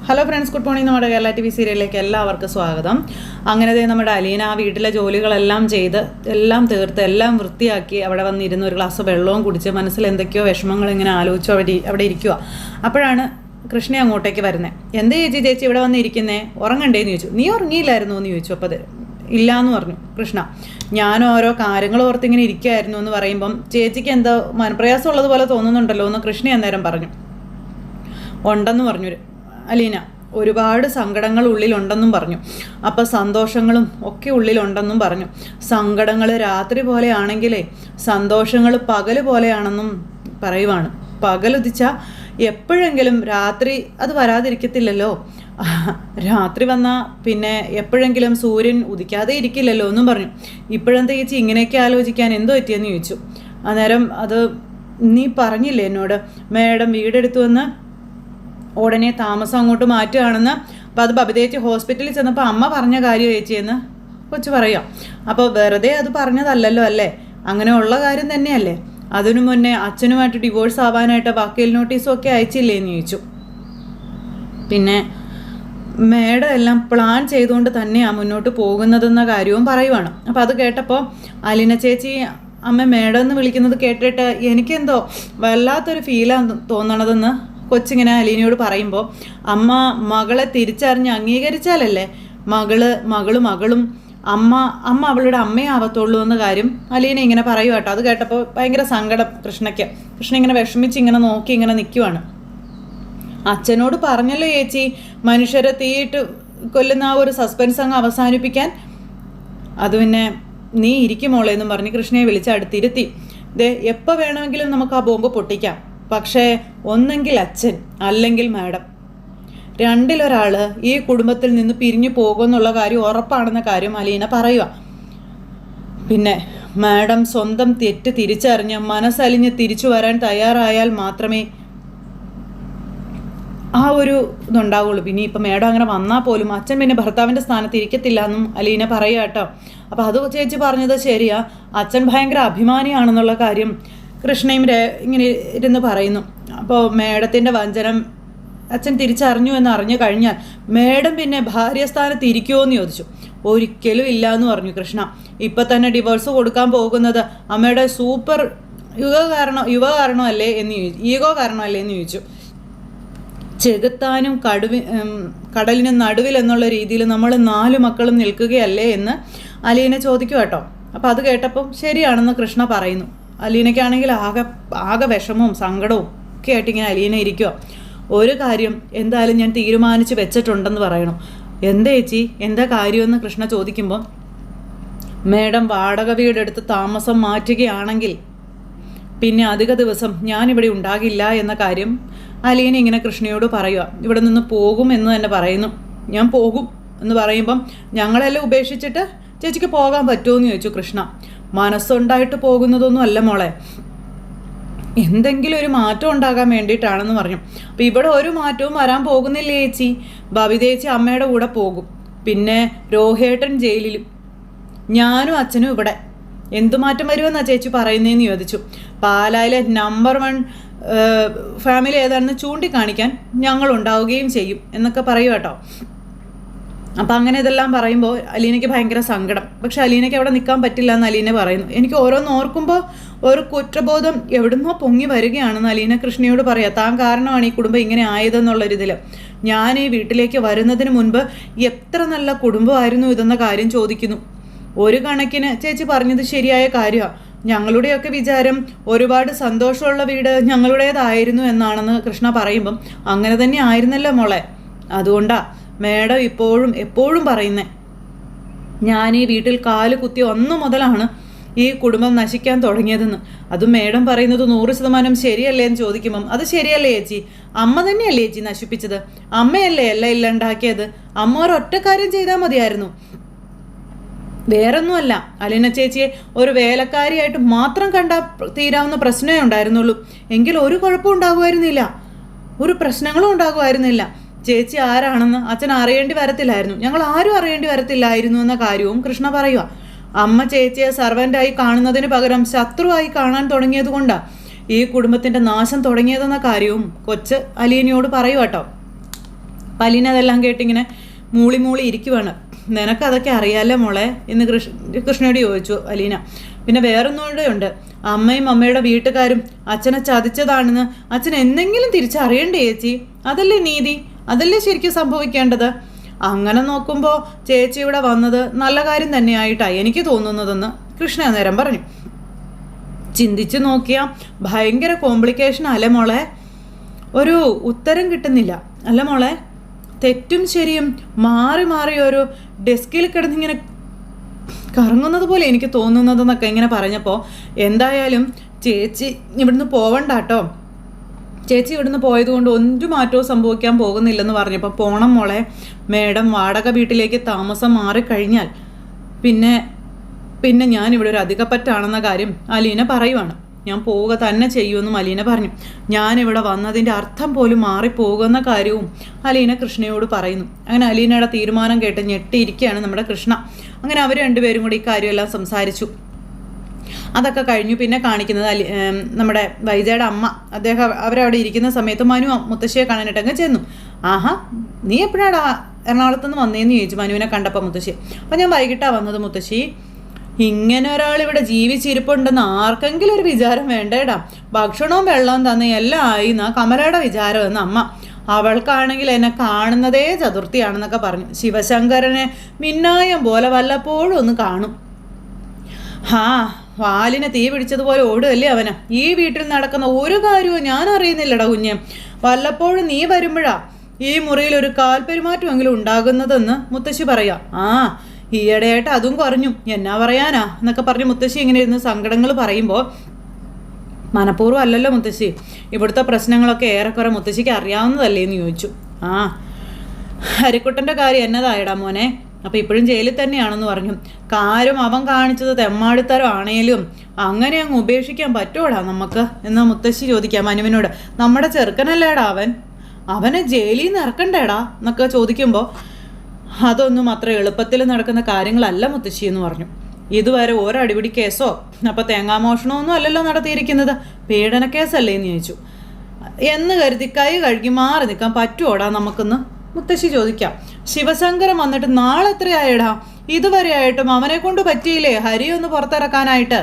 Hello friends, good morning. നമ്മുടെ Kerala TV സീരിയലിലേക്ക് എല്ലാവർക്കും സ്വാഗതം. അങ്ങനെ നമ്മുടെ അലീന ആ വീട്ടിലെ ജോലികളെല്ലാം ചെയ്ത് എല്ലാം തീർത്ത് എല്ലാം വൃത്തിയാക്കി അവിടെ വന്നിരുന്ന് ഒരു ഗ്ലാസ് വെള്ളവും കുടിച്ച് മനസ്സിൽ എന്തൊക്കെയോ വിഷമങ്ങൾ ഇങ്ങനെ ആലോചിച്ചു അവിടെ ഇരിക്കുക. അപ്പോഴാണ് കൃഷ്ണ അങ്ങോട്ടേക്ക് വരുന്നത്. എന്ത് ചേച്ചി ഇവിടെ വന്നിരിക്കുന്നേ, ഉറങ്ങണ്ടേന്ന് ചോദിച്ചു. നീ ഉറങ്ങിയില്ലായിരുന്നു എന്ന് ചോദിച്ചു. അപ്പോൾ ഇല്ലയെന്ന് പറഞ്ഞു കൃഷ്ണ. ഞാൻ ഓരോ കാര്യങ്ങൾ ഓർത്തിങ്ങനെ ഇരിക്കുകയായിരുന്നു എന്ന് പറയുമ്പം ചേച്ചിക്ക് എന്തോ മനപ്രയാസം ഉള്ളതുപോലെ തോന്നുന്നുണ്ടല്ലോ എന്ന് കൃഷ്ണ അന്നേരം പറഞ്ഞു. ഉണ്ടെന്ന് പറഞ്ഞു അലീന. ഒരുപാട് സങ്കടങ്ങൾ ഉള്ളിലുണ്ടെന്നും പറഞ്ഞു. അപ്പം സന്തോഷങ്ങളും ഒക്കെ ഉള്ളിലുണ്ടെന്നും പറഞ്ഞു. സങ്കടങ്ങൾ രാത്രി പോലെയാണെങ്കിലേ സന്തോഷങ്ങൾ പകൽ പോലെയാണെന്നും പറയുവാണ്. പകലുദിച്ചാൽ എപ്പോഴെങ്കിലും രാത്രി അത് വരാതിരിക്കത്തില്ലല്ലോ. രാത്രി വന്നാൽ പിന്നെ എപ്പോഴെങ്കിലും സൂര്യൻ ഉദിക്കാതെ ഇരിക്കില്ലല്ലോ എന്നും പറഞ്ഞു. ഇപ്പോഴെന്താ ചേച്ചി ഇങ്ങനെയൊക്കെ ആലോചിക്കാൻ എന്തോ പറ്റിയെന്ന് ചോദിച്ചു. അന്നേരം അത് നീ പറഞ്ഞില്ലേ എന്നോട് മേഡം വീടെടുത്തുവെന്ന്, ഉടനെ താമസം അങ്ങോട്ട് മാറ്റുകയാണെന്ന്. അപ്പോൾ അത് ബബിതേച്ചി ഹോസ്പിറ്റലിൽ ചെന്നപ്പോൾ അമ്മ പറഞ്ഞ കാര്യം ചേച്ചിയെന്ന് കൊച്ചു പറയാം. അപ്പോൾ വെറുതെ അത് പറഞ്ഞതല്ലല്ലോ അല്ലേ, അങ്ങനെയുള്ള കാര്യം തന്നെയല്ലേ. അതിനു മുന്നേ അച്ഛനുമായിട്ട് ഡിവോഴ്സ് ആവാനായിട്ട് വക്കീൽ നോട്ടീസും ഒക്കെ അയച്ചില്ലേ എന്ന് ചോദിച്ചു. പിന്നെ മേഡം എല്ലാം പ്ലാൻ ചെയ്തുകൊണ്ട് തന്നെയാണ് മുന്നോട്ട് പോകുന്നതെന്ന കാര്യവും പറയുവാണ്. അപ്പോൾ അത് കേട്ടപ്പോൾ അലീന ചേച്ചി അമ്മ മേഡം എന്ന് വിളിക്കുന്നത് കേട്ടിട്ട് എനിക്കെന്തോ വല്ലാത്തൊരു ഫീലാണ് തോന്നണതെന്ന് കൊച്ചിങ്ങനെ അലീനയോട് പറയുമ്പോൾ, അമ്മ മകളെ തിരിച്ചറിഞ്ഞ് അംഗീകരിച്ചാലല്ലേ മകളും അമ്മ അവളുടെ അമ്മയാവത്തുള്ളൂ എന്ന കാര്യം അലീന ഇങ്ങനെ പറയുക കേട്ടോ. അത് കേട്ടപ്പോൾ ഭയങ്കര സങ്കടം കൃഷ്ണയ്ക്ക്. കൃഷ്ണ ഇങ്ങനെ വിഷമിച്ച് ഇങ്ങനെ നോക്കി ഇങ്ങനെ നിൽക്കുവാണ്. അച്ഛനോട് പറഞ്ഞല്ലോ ചേച്ചി മനുഷ്യരെ തീയിട്ട് കൊല്ലുന്ന ആ ഒരു സസ്പെൻസ് അങ്ങ് അവസാനിപ്പിക്കാൻ. അത് പിന്നെ നീ ഇരിക്കുമോളെ എന്നും പറഞ്ഞ് കൃഷ്ണയെ വിളിച്ച് അടുത്തിരുത്തി. എപ്പോൾ വേണമെങ്കിലും നമുക്ക് ആ ബോംബ് പൊട്ടിക്കാം, പക്ഷേ ഒന്നെങ്കിൽ അച്ഛൻ അല്ലെങ്കിൽ മാഡം, രണ്ടിലൊരാൾ ഈ കുടുംബത്തിൽ നിന്ന് പിരിഞ്ഞു പോകുമെന്നുള്ള കാര്യം ഉറപ്പാണെന്ന കാര്യം അലീന പറയുക. പിന്നെ മാഡം സ്വന്തം തെറ്റ് തിരിച്ചറിഞ്ഞ് മനസ്സലിഞ്ഞ് തിരിച്ചു വരാൻ തയ്യാറായാൽ മാത്രമേ ആ ഒരു ഇതുണ്ടാവുള്ളൂ. പിന്നെ ഇപ്പം മേഡം അങ്ങനെ വന്നാൽ പോലും അച്ഛൻ പിന്നെ ഭർത്താവിൻ്റെ സ്ഥാനത്ത് ഇരിക്കത്തില്ല എന്നും അലീന പറയുക കേട്ടോ. അപ്പോൾ അത് ചേച്ചി പറഞ്ഞത് ശരിയാ, അച്ഛൻ ഭയങ്കര അഭിമാനിയാണെന്നുള്ള കാര്യം കൃഷ്ണയും ഇങ്ങനെ ഇരുന്ന് പറയുന്നു. അപ്പോൾ മേഡത്തിൻ്റെ വഞ്ചനം അച്ഛൻ തിരിച്ചറിഞ്ഞു എന്ന് അറിഞ്ഞു കഴിഞ്ഞാൽ മേഡം പിന്നെ ഭാര്യസ്ഥാനത്ത് ഇരിക്കുമോ എന്ന് ചോദിച്ചു. ഒരിക്കലും ഇല്ല എന്ന് പറഞ്ഞു കൃഷ്ണ. ഇപ്പം തന്നെ ഡിവോഴ്സ് കൊടുക്കാൻ പോകുന്നത് അമ്മയുടെ സൂപ്പർ ഈഗോ കാരണമല്ലേ എന്ന് ചോദിച്ചു. ചെകുത്താനും കടലിനും നടുവിൽ എന്നുള്ള രീതിയിൽ നമ്മൾ 4 മക്കളും നിൽക്കുകയല്ലേ എന്ന് അലീന ചോദിക്കും കേട്ടോ. അപ്പോൾ അത് കേട്ടപ്പം ശരിയാണെന്ന് കൃഷ്ണ പറയുന്നു. അലീനയ്ക്കാണെങ്കിൽ ആകെ വിഷമവും സങ്കടവും ഒക്കെ ആയിട്ട് ഇങ്ങനെ അലീന ഇരിക്കുക. ഒരു കാര്യം എന്തായാലും ഞാൻ തീരുമാനിച്ച് വെച്ചിട്ടുണ്ടെന്ന് പറയണം. എന്താ ചേച്ചി, എന്താ കാര്യമെന്ന് കൃഷ്ണ ചോദിക്കുമ്പോൾ, മേഡം വാടക വീടെടുത്ത് താമസം മാറ്റുകയാണെങ്കിൽ പിന്നെ അധിക ദിവസം ഞാനിവിടെ ഉണ്ടാകില്ല എന്ന കാര്യം അലീന ഇങ്ങനെ കൃഷ്ണയോട് പറയുക. ഇവിടെ നിന്ന് പോകും എന്ന് തന്നെ പറയുന്നു. ഞാൻ പോകും എന്ന് പറയുമ്പം ഞങ്ങളെല്ലാം ഉപേക്ഷിച്ചിട്ട് ചേച്ചിക്ക് പോകാൻ പറ്റുമോ എന്ന് ചോദിച്ചു കൃഷ്ണ. മനസ്സുണ്ടായിട്ട് പോകുന്നതൊന്നും അല്ല മോളെ, എന്തെങ്കിലും ഒരു മാറ്റം ഉണ്ടാകാൻ വേണ്ടിയിട്ടാണെന്ന് പറഞ്ഞു. അപ്പം ഇവിടെ ഒരു മാറ്റവും വരാൻ പോകുന്നില്ലേ ചേച്ചി. ബബിതേച്ചി അമ്മയുടെ കൂടെ പോകും, പിന്നെ രോഹേട്ടൻ ജയിലിലും, ഞാനും അച്ഛനും ഇവിടെ. എന്തു മാറ്റം വരുമെന്നാ ചേച്ചി പറയുന്നതെന്ന് ചോദിച്ചു. പാലായിലെ നമ്പർ 1 ഫാമിലി ഏതാണെന്ന് ചൂണ്ടിക്കാണിക്കാൻ ഞങ്ങൾ ഉണ്ടാവുകയും ചെയ്യും എന്നൊക്കെ പറയൂ കേട്ടോ. അപ്പം അങ്ങനെ ഇതെല്ലാം പറയുമ്പോൾ അലീനയ്ക്ക് ഭയങ്കര സങ്കടം. പക്ഷെ അലീനയ്ക്ക് അവിടെ നിൽക്കാൻ പറ്റില്ല എന്ന് അലീന പറയുന്നു. എനിക്ക് ഓരോന്ന് ഓർക്കുമ്പോൾ ഒരു കുറ്റബോധം എവിടുന്നോ പൊങ്ങി വരികയാണെന്ന് അലീന കൃഷ്ണയോട് പറയാം. താൻ കാരണമാണ് ഈ കുടുംബം ഇങ്ങനെ ആയതെന്നുള്ളൊരിതിൽ. ഞാൻ ഈ വീട്ടിലേക്ക് വരുന്നതിന് മുൻപ് എത്ര നല്ല കുടുംബമായിരുന്നു ഇതെന്ന കാര്യം ചോദിക്കുന്നു. ഒരു കണക്കിന് ചേച്ചി പറഞ്ഞത് ശരിയായ കാര്യമാണ്. ഞങ്ങളുടെയൊക്കെ വിചാരം ഒരുപാട് സന്തോഷമുള്ള വീട് ഞങ്ങളുടേതായിരുന്നു എന്നാണെന്ന് കൃഷ്ണ പറയുമ്പം അങ്ങനെ തന്നെ ആയിരുന്നല്ലോ മോളെ. അതുകൊണ്ടാ മേഡം എപ്പോഴും പറയുന്നേ, ഞാൻ ഈ വീട്ടിൽ കാല് കുത്തി 1 മുതലാണ് ഈ കുടുംബം നശിക്കാൻ തുടങ്ങിയതെന്ന്. അതും മേഡം പറയുന്നത് 100% ശരിയല്ലേ എന്ന് ചോദിക്കുമ്പം അത് ശരിയല്ലേ ചേച്ചി, അമ്മ തന്നെയല്ലേ ചേച്ചി നശിപ്പിച്ചത്, അമ്മയല്ലേ എല്ലാം ഇല്ലാണ്ടാക്കിയത്. അമ്മ ഒരൊറ്റ കാര്യം ചെയ്താൽ മതിയായിരുന്നു, വേറൊന്നുമല്ല. അലീന ചേച്ചിയെ ഒരു വേലക്കാരിയായിട്ട് മാത്രം കണ്ടാൽ തീരാവുന്ന പ്രശ്നമേ ഉണ്ടായിരുന്നുള്ളൂ. എങ്കിൽ ഒരു കുഴപ്പം ഉണ്ടാകുമായിരുന്നില്ല, ഒരു പ്രശ്നങ്ങളും ഉണ്ടാകുമായിരുന്നില്ല. ചേച്ചി ആരാണെന്ന് അച്ഛൻ അറിയേണ്ടി വരത്തില്ലായിരുന്നു, ഞങ്ങൾ ആരും അറിയേണ്ടി വരത്തില്ലായിരുന്നു എന്ന കാര്യവും കൃഷ്ണ പറയുക. അമ്മ ചേച്ചിയെ സർവൻ്റായി കാണുന്നതിന് പകരം ശത്രുവായി കാണാൻ തുടങ്ങിയത് കൊണ്ടാണ് ഈ കുടുംബത്തിൻ്റെ നാശം തുടങ്ങിയതെന്ന കാര്യവും കൊച്ച് അലീനയോട് പറയുക കേട്ടോ. അലീന അതെല്ലാം കേട്ടിങ്ങനെ മൂളി മൂളി ഇരിക്കുവാണ്. നിനക്കതൊക്കെ അറിയാമല്ലോ മോളെ എന്ന് കൃഷ്ണയോട് ചോദിച്ചു അലീന. പിന്നെ വേറൊന്നുകൂടെ ഉണ്ട്, അമ്മയും അമ്മയുടെ വീട്ടുകാരും അച്ഛനെ ചതിച്ചതാണെന്ന് അച്ഛൻ എന്തെങ്കിലും തിരിച്ചറിയണ്ടേ ചേച്ചി? അതല്ലേ നീതി, അതല്ലേ ശരിക്കും സംഭവിക്കേണ്ടത്. അങ്ങനെ നോക്കുമ്പോൾ ചേച്ചി ഇവിടെ വന്നത് നല്ല കാര്യം തന്നെയായിട്ടാണ് എനിക്ക് തോന്നുന്നതെന്ന് കൃഷ്ണ നേരം പറഞ്ഞു. ചിന്തിച്ചു നോക്കിയാൽ ഭയങ്കര കോംപ്ലിക്കേഷൻ അല്ലേ മോളെ? ഒരു ഉത്തരം കിട്ടുന്നില്ല അല്ല മോളെ? തെറ്റും ശരിയും മാറി മാറി ഒരു ഡെസ്കിൽ കിടന്നിങ്ങനെ കറങ്ങുന്നത് പോലെ എനിക്ക് തോന്നുന്നതെന്നൊക്കെ ഇങ്ങനെ പറഞ്ഞപ്പോൾ, എന്തായാലും ചേച്ചി ഇവിടുന്ന് പോവണ്ട കേട്ടോ, ചേച്ചി ഇവിടുന്ന് പോയതുകൊണ്ട് ഒരു മാറ്റവും സംഭവിക്കാൻ പോകുന്നില്ലെന്ന് പറഞ്ഞപ്പോൾ, പോണം മോളെ, മേഡം വാടക വീട്ടിലേക്ക് താമസം മാറിക്കഴിഞ്ഞാൽ പിന്നെ ഞാനിവിടെ ഒരു അധികപ്പറ്റാണെന്ന കാര്യം അലീന പറയുവാണ്. ഞാൻ പോവുക തന്നെ ചെയ്യുമെന്നും അലീന പറഞ്ഞു. ഞാനിവിടെ വന്നതിൻ്റെ അർത്ഥം പോലും മാറിപ്പോകുന്ന കാര്യവും അലീന കൃഷ്ണയോട് പറയുന്നു. അങ്ങനെ അലീനയുടെ തീരുമാനം കേട്ട് ഞെട്ടിയിരിക്കുകയാണ് നമ്മുടെ കൃഷ്ണ. അങ്ങനെ അവർ രണ്ടുപേരും കൂടി ഈ കാര്യമെല്ലാം സംസാരിച്ചു. അതൊക്കെ കഴിഞ്ഞു. പിന്നെ കാണിക്കുന്നത് നമ്മുടെ വൈജയുടെ അമ്മ, അവരവിടെ ഇരിക്കുന്ന സമയത്ത് മനു മുത്തശ്ശിയെ കാണാനായിട്ടങ്ങ് ചെന്നു. ആഹാ, നീ എപ്പോഴാണ് എറണാകുളത്തുനിന്ന് വന്നേന്ന് ചോദിച്ചു മനുവിനെ കണ്ടപ്പോൾ മുത്തശ്ശി. അപ്പം ഞാൻ വൈകിട്ടാണ് വന്നത് മുത്തശ്ശി. ഇങ്ങനെ ഒരാളിവിടെ ജീവിച്ചിരിപ്പുണ്ടെന്ന് ആർക്കെങ്കിലും ഒരു വിചാരം വേണ്ടേടാ. ഭക്ഷണവും വെള്ളവും തന്നെ എല്ലാം ആയി എന്നാ കമലയുടെ വിചാരം എന്ന് അമ്മ. അവൾക്കാണെങ്കിൽ എന്നെ കാണുന്നതേ ചതുർത്ഥിയാണെന്നൊക്കെ പറഞ്ഞു. ശിവശങ്കരനെ മിന്നായം പോലെ വല്ലപ്പോഴും ഒന്ന് കാണും. വാലിനെ തീ പിടിച്ചതുപോലെ ഓടുകയല്ലേ അവന്. ഈ വീട്ടിൽ നടക്കുന്ന ഒരു കാര്യവും ഞാൻ അറിയുന്നില്ലടാ കുഞ്ഞെ. വല്ലപ്പോഴും നീ വരുമ്പോഴാ ഈ മുറിയിൽ ഒരു കാൽപെരുമാറ്റമെങ്കിലും ഉണ്ടാകുന്നതെന്ന് മുത്തശ്ശി പറയാം. ഈയിടെയായിട്ട് അതും കുറഞ്ഞു, എന്നാ പറയാനാ എന്നൊക്കെ പറഞ്ഞ് മുത്തശ്ശി ഇങ്ങനെ ഇരുന്ന് സങ്കടങ്ങൾ പറയുമ്പോൾ, മനഃപൂർവ്വം അല്ലല്ലോ മുത്തശ്ശി, ഇവിടുത്തെ പ്രശ്നങ്ങളൊക്കെ ഏറെക്കുറെ മുത്തശ്ശിക്ക് അറിയാവുന്നതല്ലേ എന്ന് ചോദിച്ചു. ഹരിക്കുട്ടൻ്റെ കാര്യം എന്നതായടാ മോനെ, അപ്പോൾ ഇപ്പോഴും ജയിലിൽ തന്നെയാണെന്ന് പറഞ്ഞു. കാര്യം അവൻ കാണിച്ചത് തെമ്മാടിത്തരം ആണേലും അങ്ങനെ അങ്ങ് ഉപേക്ഷിക്കാൻ പറ്റുമോടാ നമുക്ക് എന്ന് മുത്തശ്ശി ചോദിക്കാം മനുവിനോട്. നമ്മുടെ ചെറുക്കനല്ലേടാ അവനെ ജയിലിൽ നിന്ന് ഇറക്കണ്ടേടാ എന്നൊക്കെ ചോദിക്കുമ്പോൾ, അതൊന്നും അത്ര എളുപ്പത്തിൽ നടക്കുന്ന കാര്യങ്ങളല്ല മുത്തശ്ശി എന്ന് പറഞ്ഞു. ഇതുവരെ ഓരോ അടിപിടി കേസോ അപ്പോൾ തേങ്ങാമോഷണമൊന്നും അല്ലല്ലോ നടത്തിയിരിക്കുന്നത്, പീഡന കേസല്ലേ എന്ന് ചോദിച്ചു. എന്ന് കരുതി കൈ കഴുകി മാറി നിൽക്കാൻ പറ്റുമോടാ നമുക്കെന്ന് മുത്തശ്ശി ചോദിക്കാം. ശിവശങ്കരൻ വന്നിട്ട് നാളെ എത്രയായിടാ? ഇതുവരെ ആയിട്ടും അവനെ കൊണ്ട് പറ്റിയില്ലേ ഹരി ഒന്ന് പുറത്തിറക്കാനായിട്ട്?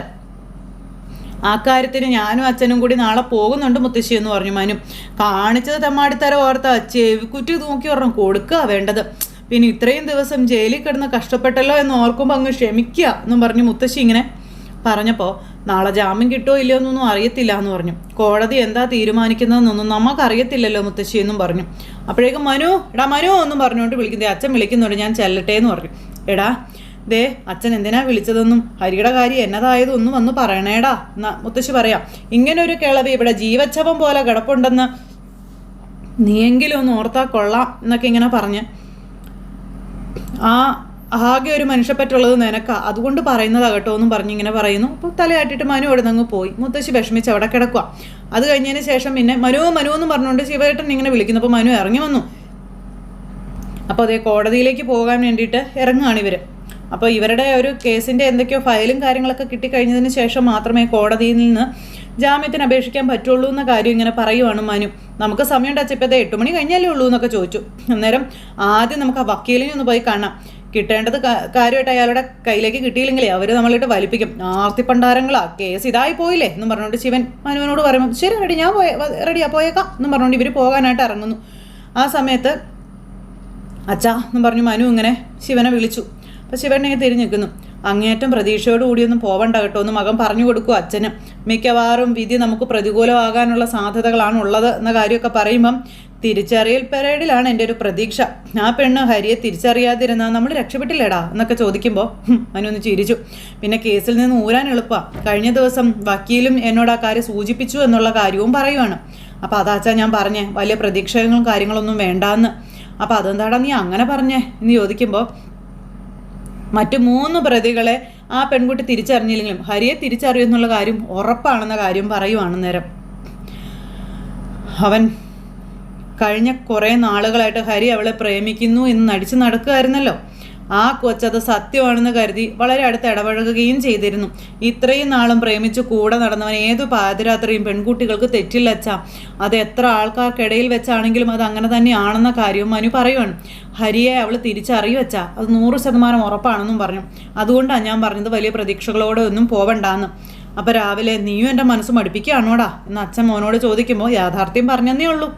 ആ കാര്യത്തിന് ഞാനും അച്ഛനും കൂടി നാളെ പോകുന്നുണ്ട് മുത്തശ്ശി എന്ന് പറഞ്ഞു മനു. കാണിച്ചത് തെമ്മാടിത്തരം ഓർത്ത ചെവിക്കുറ്റി നോക്കി ഒരെണ്ണം കൊടുക്കുക വേണ്ടത്. പിന്നെ ഇത്രയും ദിവസം ജയിലിൽ കിടന്ന് കഷ്ടപ്പെട്ടല്ലോ എന്ന് ഓർക്കുമ്പോൾ അങ്ങ് ക്ഷമിക്കുക എന്നും പറഞ്ഞു മുത്തശ്ശി ഇങ്ങനെ പറഞ്ഞപ്പോൾ, നാളെ ജാമ്യം കിട്ടുമോ ഇല്ലയോ എന്നൊന്നും അറിയത്തില്ല എന്ന് പറഞ്ഞു. കോടതി എന്താ തീരുമാനിക്കുന്നതെന്നൊന്നും നമുക്കറിയത്തില്ലല്ലോ മുത്തശ്ശി എന്നും പറഞ്ഞു. അപ്പോഴേക്കും മനു എന്നും പറഞ്ഞുകൊണ്ട് വിളിക്കുന്നത്, അച്ഛൻ വിളിക്കുന്നുണ്ട്, ഞാൻ ചെല്ലട്ടെ എന്ന് പറഞ്ഞു. എടാ ദേ അച്ഛൻ എന്തിനാ വിളിച്ചതെന്നും ഹരിയുടെ കാര്യം എന്നതായതൊന്നും വന്ന് പറയണേടാ എന്നാ മുത്തശ്ശി പറയാം. ഇങ്ങനൊരു കിളവി ഇവിടെ ജീവച്ഛവം പോലെ കിടപ്പുണ്ടെന്ന് നീയെങ്കിലും ഒന്ന് ഓർത്താൽ കൊള്ളാം എന്നൊക്കെ ഇങ്ങനെ പറഞ്ഞ്, ആകെ ഒരു മനുഷ്യപ്പറ്റുള്ളത് നിനക്കാ, അതുകൊണ്ട് പറയുന്നതാ കേട്ടോ എന്നും പറഞ്ഞിങ്ങനെ പറയുന്നു. അപ്പോൾ തലയാട്ടിട്ട് മനു അവിടെ നിന്ന് പോയി. മുത്തശ്ശി വിഷമിച്ച് അവിടെ കിടക്കുക. അത് കഴിഞ്ഞതിന് ശേഷം പിന്നെ മനു എന്നും പറഞ്ഞുകൊണ്ട് ശിവേട്ടൻ ഇങ്ങനെ വിളിക്കുന്നു. അപ്പോൾ മനു ഇറങ്ങി വന്നു. അപ്പോൾ അതേ കോടതിയിലേക്ക് പോകാൻ വേണ്ടിയിട്ട് ഇറങ്ങുകയാണ് ഇവർ. അപ്പോൾ ഇവരുടെ ഒരു കേസിൻ്റെ എന്തൊക്കെയോ ഫയലും കാര്യങ്ങളൊക്കെ കിട്ടിക്കഴിഞ്ഞതിന് ശേഷം മാത്രമേ കോടതിയിൽ നിന്ന് ജാമ്യത്തിന് അപേക്ഷിക്കാൻ പറ്റുള്ളൂ എന്ന കാര്യം ഇങ്ങനെ പറയുവാണ് മനു. നമുക്ക് സമയം ടച്ചപ്പോൾ 8 മണി കഴിഞ്ഞാലേ ഉള്ളൂ എന്നൊക്കെ ചോദിച്ചു. അന്നേരം ആദ്യം നമുക്ക് ആ വക്കീലിനെ ഒന്ന് പോയി കാണാം. കിട്ടേണ്ടത് കാര്യമായിട്ട് അയാളുടെ കയ്യിലേക്ക് കിട്ടിയില്ലെങ്കിലേ അവർ നമ്മളിട്ട് വലിപ്പിക്കും. ആർത്തിപ്പണ്ടാരങ്ങളാ, കേസ് ഇതായി പോയില്ലേ എന്നും പറഞ്ഞുകൊണ്ട് ശിവൻ മനുവിനോട് പറയുമ്പോൾ, ശരി റെഡി, ഞാൻ റെഡിയാ പോയേക്കാം എന്നും പറഞ്ഞുകൊണ്ട് ഇവർ പോകാനായിട്ട് ഇറങ്ങുന്നു. ആ സമയത്ത് അച്ഛാ എന്നും പറഞ്ഞു മനു ഇങ്ങനെ ശിവനെ വിളിച്ചു. അപ്പോൾ ശിവൻ ഇങ്ങനെ തിരിഞ്ഞു നിൽക്കുന്നു. അങ്ങേറ്റം പ്രതീക്ഷയോടുകൂടിയൊന്നും പോവണ്ട കേട്ടോ എന്ന് മകൻ പറഞ്ഞു കൊടുക്കും അച്ഛന്. മിക്കവാറും വിധി നമുക്ക് പ്രതികൂലമാകാനുള്ള സാധ്യതകളാണ് ഉള്ളത് എന്ന കാര്യമൊക്കെ പറയുമ്പം, തിരിച്ചറിയൽ പരേഡിലാണ് എൻ്റെ ഒരു പ്രതീക്ഷ. ആ പെണ്ണ് ഹരിയെ തിരിച്ചറിയാതിരുന്നാൽ നമ്മൾ രക്ഷപ്പെട്ടില്ലേടാ എന്നൊക്കെ ചോദിക്കുമ്പോൾ മനു ഒന്ന് ചിരിച്ചു. പിന്നെ കേസിൽ നിന്ന് ഊരാൻ എളുപ്പമാണ്. കഴിഞ്ഞ ദിവസം വക്കീലും എന്നോട് ആ കാര്യം സൂചിപ്പിച്ചു എന്നുള്ള കാര്യവും പറയുവാണ്. അപ്പോൾ അതാച്ചാ ഞാൻ പറഞ്ഞേ, വലിയ പ്രതീക്ഷകളും കാര്യങ്ങളൊന്നും വേണ്ടാന്ന്. അപ്പോൾ അതെന്താടാ നീ അങ്ങനെ പറഞ്ഞേ എന്ന് ചോദിക്കുമ്പോൾ, മറ്റു 3 പ്രതികളെ ആ പെൺകുട്ടി തിരിച്ചറിഞ്ഞില്ലെങ്കിലും ഹരിയെ തിരിച്ചറിയുന്നുള്ള കാര്യം ഉറപ്പാണെന്ന കാര്യം പറയുവാണ്. നേരം അവൻ കഴിഞ്ഞ കുറേ നാളുകളായിട്ട് ഹരി അവളെ പ്രേമിക്കുന്നു എന്ന് നടിച്ച് നടക്കുകയായിരുന്നല്ലോ. ആ കൊച്ചത് സത്യമാണെന്ന് കരുതി വളരെ അടുത്ത് ഇടപഴകുകയും ചെയ്തിരുന്നു. ഇത്രയും നാളും പ്രേമിച്ച് കൂടെ നടന്നവൻ ഏതു പാതിരാത്രിയും പെൺകുട്ടികൾക്ക് തെറ്റില്ലച്ചാ. അത് എത്ര ആൾക്കാർക്കിടയിൽ വെച്ചാണെങ്കിലും അത് അങ്ങനെ തന്നെയാണെന്ന കാര്യവും മനു പറയുവാണ്. ഹരിയെ അവൾ തിരിച്ചറിയുവച്ചാ, അത് 100% ഉറപ്പാണെന്നും പറഞ്ഞു. അതുകൊണ്ടാണ് ഞാൻ പറഞ്ഞത് വലിയ പ്രതീക്ഷകളോടെ ഒന്നും പോവണ്ടാന്ന്. അപ്പം രാവിലെ നീയും എൻ്റെ മനസ്സ് മടുപ്പിക്കുകയാണോടാ എന്ന് അച്ഛൻ മോനോട് ചോദിക്കുമ്പോൾ യാഥാർത്ഥ്യം പറഞ്ഞതേ ഉള്ളൂ.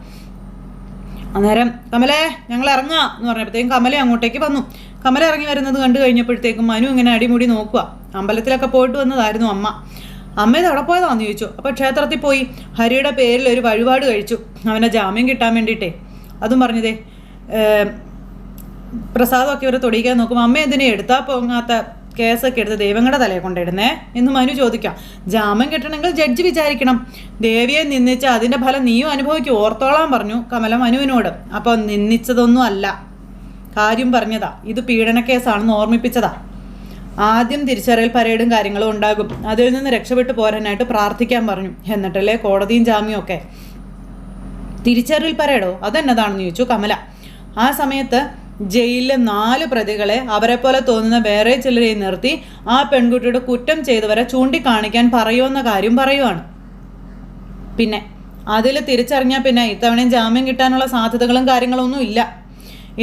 അന്നേരം കമലേ ഞങ്ങൾ ഇറങ്ങുക എന്ന് പറഞ്ഞപ്പോഴത്തേക്കും കമല അങ്ങോട്ടേക്ക് വന്നു. കമല ഇറങ്ങി വരുന്നത് കണ്ടു കഴിഞ്ഞപ്പോഴത്തേക്കും മനു ഇങ്ങനെ അടിമുടി നോക്കുക. അമ്പലത്തിലൊക്കെ പോയിട്ട് വന്നതായിരുന്നു അമ്മ. അമ്മ ഇത് എവിടെ പോയതാണെന്ന് ചോദിച്ചു. അപ്പോൾ ക്ഷേത്രത്തിൽ പോയി ഹരിയുടെ പേരിൽ ഒരു വഴിപാട് കഴിച്ചു, അവൻ്റെ ജാമ്യം കിട്ടാൻ വേണ്ടിയിട്ടേ. അതും പറഞ്ഞതേ പ്രസാദമൊക്കെ ഇവരെ തൊടിക്കാൻ നോക്കുമ്പോൾ അമ്മ എന്തിനെ എടുത്താൽ പോകാത്ത കേസൊക്കെ എടുത്ത് ദൈവങ്ങളുടെ തലയെ കൊണ്ടിടുന്നേ എന്ന് മനു ചോദിക്കാം. ജാമ്യം കിട്ടണമെങ്കിൽ ജഡ്ജി വിചാരിക്കണം. ദേവിയെ നിന്ദിച്ച അതിൻ്റെ ഫലം നീയും അനുഭവിക്കും, ഓർത്തോളാൻ പറഞ്ഞു കമല മനുവിനോട്. അപ്പോൾ നിന്ദിച്ചതൊന്നും അല്ല, കാര്യം പറഞ്ഞതാ. ഇത് പീഡന കേസാണെന്ന് ഓർമ്മിപ്പിച്ചതാ. ആദ്യം തിരിച്ചറിയൽ പരേഡും കാര്യങ്ങളും ഉണ്ടാകും, അതിൽ നിന്ന് രക്ഷപ്പെട്ടു പോരാനായിട്ട് പ്രാർത്ഥിക്കാൻ പറഞ്ഞു. എന്നിട്ടല്ലേ കോടതിയും ജാമ്യവും ഒക്കെ. തിരിച്ചറിയൽ പരേഡോ അതെന്നതാണെന്ന് ചോദിച്ചു കമല. ആ സമയത്ത് ജയിലിലെ 4 പ്രതികളെ അവരെ പോലെ തോന്നുന്ന വേറെ ചിലരെയും നിർത്തി ആ പെൺകുട്ടിയുടെ കുറ്റം ചെയ്തവരെ ചൂണ്ടിക്കാണിക്കാൻ പറയുമെന്ന കാര്യം പറയുവാണ്. പിന്നെ അതിൽ തിരിച്ചറിഞ്ഞാൽ പിന്നെ ഇത്തവണയും ജാമ്യം കിട്ടാനുള്ള സാധ്യതകളും കാര്യങ്ങളൊന്നും ഇല്ല.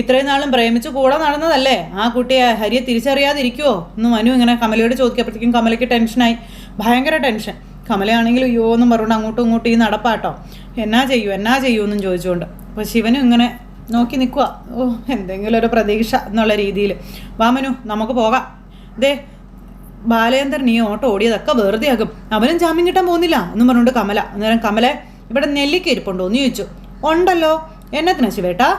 ഇത്രയും നാളും പ്രേമിച്ച് കൂടെ നടന്നതല്ലേ, ആ കുട്ടിയെ ഹരിയെ തിരിച്ചറിയാതിരിക്കുമോ എന്ന് മനു ഇങ്ങനെ കമലയോട് ചോദിക്കപ്പോഴത്തേക്കും കമലയ്ക്ക് ടെൻഷനായി, ഭയങ്കര ടെൻഷൻ. കമലയാണെങ്കിൽ അയ്യോ എന്നും പറഞ്ഞുകൊണ്ട് അങ്ങോട്ടും ഇങ്ങോട്ടും ഈ നടപ്പാട്ടോ, എന്നാ ചെയ്യൂ എന്നും ചോദിച്ചുകൊണ്ട്. അപ്പോൾ ശിവനും ഇങ്ങനെ നോക്കി നിൽക്കുക. ഓ എന്തെങ്കിലും ഒരു പ്രതീക്ഷ എന്നുള്ള രീതിയിൽ. വാമനു നമുക്ക് പോകാം. ദേ ബാലേന്ദ്രൻ ഈ ഓട്ടോ ഓടിയതൊക്കെ വെറുതെ ആകും, അവനും ജാമ്യം കിട്ടാൻ പോകുന്നില്ല എന്നും പറഞ്ഞുകൊണ്ട് കമല. അന്നേരം കമല ഇവിടെ നെല്ലിക്ക ഇരിപ്പുണ്ടോ എന്ന് ചോദിച്ചു. ഉണ്ടല്ലോ, എന്നത്തിനാ ശിവേട്ടാ?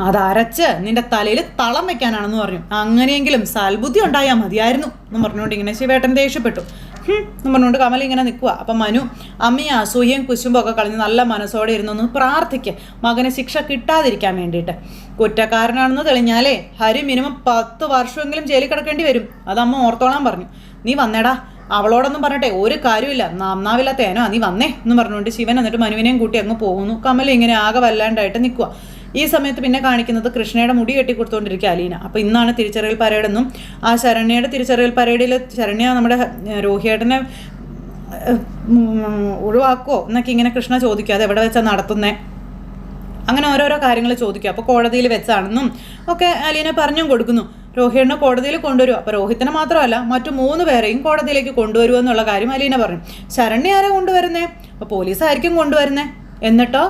അതരച്ച് നിന്റെ തലയിൽ തളം വെക്കാനാണെന്ന് പറഞ്ഞു. അങ്ങനെയെങ്കിലും സൽബുദ്ധി ഉണ്ടായാൽ മതിയായിരുന്നു എന്നും പറഞ്ഞുകൊണ്ട് ഇങ്ങനെ ശിവേട്ടൻ ദേഷ്യപ്പെട്ടു. എന്ന് പറഞ്ഞുകൊണ്ട് കമല ഇങ്ങനെ നിൽക്കുക. അപ്പം മനു അമ്മയെ അസൂയയും കുശുമ്പൊക്കെ കളഞ്ഞ് നല്ല മനസ്സോടെ ഇരുന്നൊന്ന് പ്രാർത്ഥിക്കുക, മകന് ശിക്ഷ കിട്ടാതിരിക്കാൻ വേണ്ടിയിട്ട്. കുറ്റക്കാരനാണെന്ന് തെളിഞ്ഞാലേ ഹരി മിനിമം 10 വർഷമെങ്കിലും ജയിലിൽ കിടക്കേണ്ടി വരും, അതമ്മ ഓർത്തോളാൻ പറഞ്ഞു. നീ വന്നേടാ, അവളോടൊന്നും പറഞ്ഞിട്ടെ ഒരു കാര്യമില്ല, നന്നാവില്ലാത്തേനോ നീ വന്നേ എന്ന് പറഞ്ഞുകൊണ്ട് ശിവൻ എന്നിട്ട് മനുവിനെയും കൂട്ടി അങ്ങ് പോകുന്നു. കമല ഇങ്ങനെ ആകെ വല്ലാണ്ടായിട്ട് നിൽക്കുക. ഈ സമയത്ത് പിന്നെ കാണിക്കുന്നത് കൃഷ്ണയുടെ മുടി കെട്ടിക്കൊടുത്തുകൊണ്ടിരിക്കുക അലീന. അപ്പോൾ ഇന്നാണ് തിരിച്ചറിയൽ പരേഡെന്നും ആ ശരണ്യയുടെ തിരിച്ചറിയൽ പരേഡിൽ ശരണ്യ നമ്മുടെ രോഹിയേട്ടനെ ഒഴിവാക്കുമോ എന്നൊക്കെ ഇങ്ങനെ കൃഷ്ണ ചോദിക്കുക. അത് എവിടെ വെച്ചാൽ നടത്തുന്നേ, അങ്ങനെ ഓരോരോ കാര്യങ്ങൾ ചോദിക്കുക. അപ്പോൾ കോടതിയിൽ വെച്ചാണെന്നും ഒക്കെ അലീന പറഞ്ഞും കൊടുക്കുന്നു. രോഹിയേട്ടനെ കോടതിയിൽ കൊണ്ടുവരും. അപ്പോൾ രോഹിത്തിനെ മാത്രമല്ല മറ്റു 3 പേരെയും കോടതിയിലേക്ക് കൊണ്ടുവരുമെന്നുള്ള കാര്യം അലീന പറഞ്ഞു. ശരണ്യ ആരെ കൊണ്ടുവരുന്നേ? അപ്പോൾ പോലീസായിരിക്കും കൊണ്ടുവരുന്നേ. എന്നിട്ടോ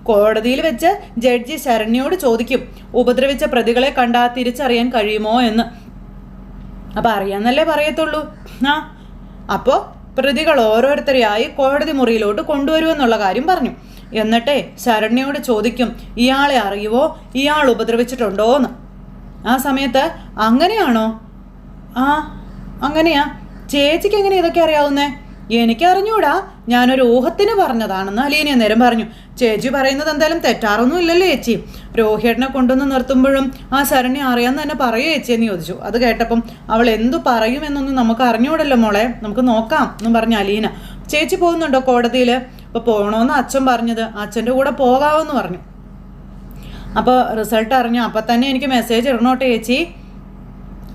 കോടതിയിൽ വെച്ച് ജഡ്ജി ശരണ്യോട് ചോദിക്കും, ഉപദ്രവിച്ച പ്രതികളെ കണ്ടാൽ തിരിച്ചറിയാൻ കഴിയുമോ എന്ന്. അപ്പം അറിയാമെന്നല്ലേ പറയത്തുള്ളൂ. അപ്പോൾ പ്രതികൾ ഓരോരുത്തരെയായി കോടതി മുറിയിലോട്ട് കൊണ്ടുവരുമെന്നുള്ള കാര്യം പറഞ്ഞു. എന്നിട്ടേ ശരണ്യോട് ചോദിക്കും, ഇയാളെ അറിയുമോ, ഇയാൾ ഉപദ്രവിച്ചിട്ടുണ്ടോ എന്ന്. ആ സമയത്ത് അങ്ങനെയാണോ? അങ്ങനെയാ. ചേച്ചിക്ക് എങ്ങനെ ഇതൊക്കെ അറിയാവുന്നേ? എനിക്കറിഞ്ഞൂടാ, ഞാനൊരു ഊഹത്തിന് പറഞ്ഞതാണെന്ന് അലീന നേരം പറഞ്ഞു. ചേച്ചി പറയുന്നത് എന്തായാലും തെറ്റാറൊന്നും ഇല്ലല്ലോ ചേച്ചി. രോഹിയേട്ടനെ കൊണ്ടുവന്ന് നിർത്തുമ്പോഴും ആ ശരണ്യ അറിയാമെന്ന് തന്നെ പറയൂ ചേച്ചിയെന്ന് ചോദിച്ചു. അത് കേട്ടപ്പം അവൾ എന്തു പറയുമെന്നൊന്നും നമുക്ക് അറിഞ്ഞൂടല്ലോ മോളെ, നമുക്ക് നോക്കാം എന്നും പറഞ്ഞു അലീന. ചേച്ചി പോകുന്നുണ്ടോ കോടതിയിൽ? അപ്പോൾ പോകണമെന്ന് അച്ഛൻ പറഞ്ഞത്, അച്ഛൻ്റെ കൂടെ പോകാമെന്ന് പറഞ്ഞു. അപ്പോൾ റിസൾട്ട് അറിഞ്ഞു അപ്പം തന്നെ എനിക്ക് മെസ്സേജ് ഇടണോട്ടെ ചേച്ചി.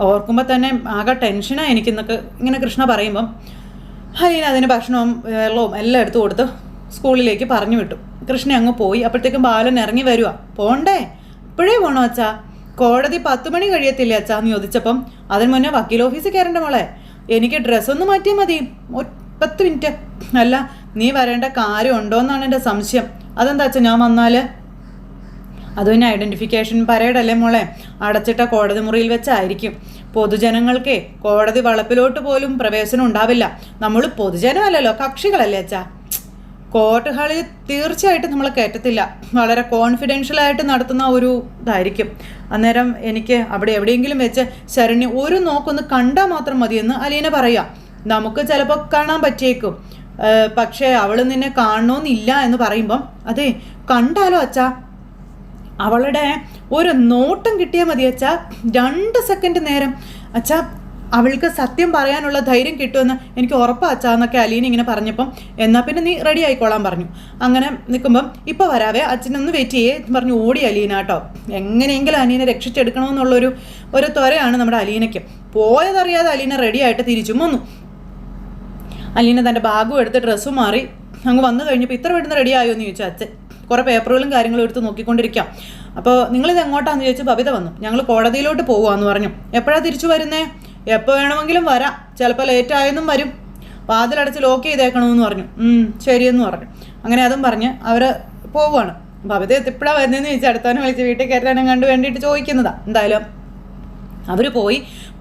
ഓർക്കുമ്പോൾ തന്നെ ആകെ ടെൻഷനാണ് എനിക്കെന്നൊക്കെ ഇങ്ങനെ കൃഷ്ണ പറയുമ്പം അലീന അതിന് ഭക്ഷണവും വെള്ളവും എല്ലാം എടുത്തു കൊടുത്ത് സ്കൂളിലേക്ക് പറഞ്ഞു വിട്ടു. കൃഷ്ണ അങ്ങ് പോയി. അപ്പോഴത്തേക്കും ബാലൻ ഇറങ്ങി വരിക. പോണ്ടേ? ഇപ്പോഴേ പോകണോ അച്ഛാ? കോടതി 10 മണി കഴിയത്തില്ലേ അച്ഛാ എന്ന് ചോദിച്ചപ്പം അതിന് മുന്നേ വക്കീൽ ഓഫീസിൽ കയറേണ്ട മോളെ, എനിക്ക് ഡ്രസ്സൊന്ന് മാറ്റിയാൽ മതി, 10 മിനിറ്റ്. അല്ല നീ വരേണ്ട കാര്യം ഉണ്ടോയെന്നാണ് എൻ്റെ സംശയം. അതെന്താ അച്ഛാ ഞാൻ വന്നാൽ? അത് പിന്നെ ഐഡൻറ്റിഫിക്കേഷൻ പരേഡല്ലേ മോളെ, അടച്ചിട്ട കോടതി മുറിയിൽ വെച്ചായിരിക്കും. പൊതുജനങ്ങൾക്കേ കോടതി വളപ്പിലോട്ട് പോലും പ്രവേശനം ഉണ്ടാവില്ല. നമ്മൾ പൊതുജനമല്ലല്ലോ, കക്ഷികളല്ലേ അച്ഛാ. കോർട്ട് ഹാളിൽ തീർച്ചയായിട്ടും നമ്മൾ കയറ്റത്തില്ല, വളരെ കോൺഫിഡൻഷ്യലായിട്ട് നടത്തുന്ന ഒരു ഇതായിരിക്കും. അന്നേരം എനിക്ക് അവിടെ എവിടെയെങ്കിലും വെച്ച് ശരണ്യ ഒരു നോക്കൊന്ന് കണ്ടാൽ മാത്രം മതിയെന്ന് അലീന പറയാം. നമുക്ക് ചിലപ്പോൾ കാണാൻ പറ്റിയേക്കും, പക്ഷേ അവൾ നിന്നെ കാണണമെന്നില്ല എന്ന് പറയുമ്പം അതെ കണ്ടാലോ അച്ഛാ, അവളുടെ ഒരു നോട്ടം കിട്ടിയാൽ മതി അച്ഛാ, 2 സെക്കൻഡ് നേരം അച്ഛാ അവൾക്ക് സത്യം പറയാനുള്ള ധൈര്യം കിട്ടുമെന്ന് എനിക്ക് ഉറപ്പാച്ചാന്നൊക്കെ അലീന ഇങ്ങനെ പറഞ്ഞപ്പം എന്നാൽ പിന്നെ നീ റെഡി ആയിക്കോളാൻ പറഞ്ഞു. അങ്ങനെ നിൽക്കുമ്പം ഇപ്പോൾ വരാവേ, അച്ഛനൊന്ന് വെയിറ്റ് ചെയ്യേ പറഞ്ഞു ഓടി അലീന കേട്ടോ. എങ്ങനെയെങ്കിലും അലീനെ രക്ഷിച്ചെടുക്കണമെന്നുള്ളൊരു ത്വരയാണ് നമ്മുടെ അലീനയ്ക്ക്. പോയതറിയാതെ അലീന റെഡി ആയിട്ട് തിരിച്ചും വന്നു. അലീന തൻ്റെ ബാഗും എടുത്ത് ഡ്രസ്സും മാറി അങ്ങ് വന്നു കഴിഞ്ഞപ്പോൾ ഇത്ര പെട്ടെന്ന് റെഡി ആയോ എന്ന് ചോദിച്ചു അച്ഛൻ. കുറേ പേപ്പറുകളും കാര്യങ്ങളും എടുത്ത് നോക്കിക്കൊണ്ടിരിക്കാം. അപ്പോൾ നിങ്ങളിത് എങ്ങോട്ടാണെന്ന് ചോദിച്ചു ബബിത വന്നു. ഞങ്ങൾ കോടതിയിലോട്ട് പോകുകയെന്ന് പറഞ്ഞു. എപ്പോഴാണ് തിരിച്ചു വരുന്നേ? എപ്പോൾ വേണമെങ്കിലും വരാം, ചിലപ്പോൾ ലേറ്റായെന്നും വരും, വാതിലടച്ച് ലോക്ക് ചെയ്തേക്കണമെന്ന് പറഞ്ഞു. ശരിയെന്ന് പറഞ്ഞു. അങ്ങനെ അതും പറഞ്ഞ് അവർ പോവുകയാണ്. ബബിത എപ്പോഴാണ് വരുന്നതെന്ന് ചോദിച്ചാൽ അടുത്തവനെ വിളിച്ച് വീട്ടിൽ കയറ്റാനും കണ്ടു വേണ്ടിയിട്ട് ചോദിക്കുന്നതാണ്. എന്തായാലും അവർ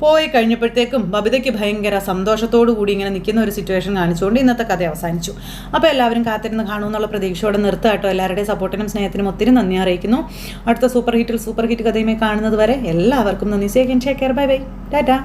പോയി കഴിഞ്ഞപ്പോഴത്തേക്കും ബബിതയ്ക്ക് ഭയങ്കര സന്തോഷത്തോടു കൂടി ഇങ്ങനെ നിൽക്കുന്ന ഒരു സിറ്റുവേഷൻ കാണിച്ചുകൊണ്ട് ഇന്നത്തെ കഥ അവസാനിച്ചു. അപ്പോൾ എല്ലാവരും കാത്തിരുന്ന് കാണുമെന്നുള്ള പ്രതീക്ഷയോടെ നിർത്താട്ടോ. എല്ലാവരുടെയും സപ്പോർട്ടിനും സ്നേഹത്തിനും ഒത്തിരി നന്ദി അറിയിക്കുന്നു. അടുത്ത സൂപ്പർ ഹിറ്റ് കഥയുമായി കാണുന്നത് വരെ എല്ലാവർക്കും നന്ദി. Say care, bye bye, Tata.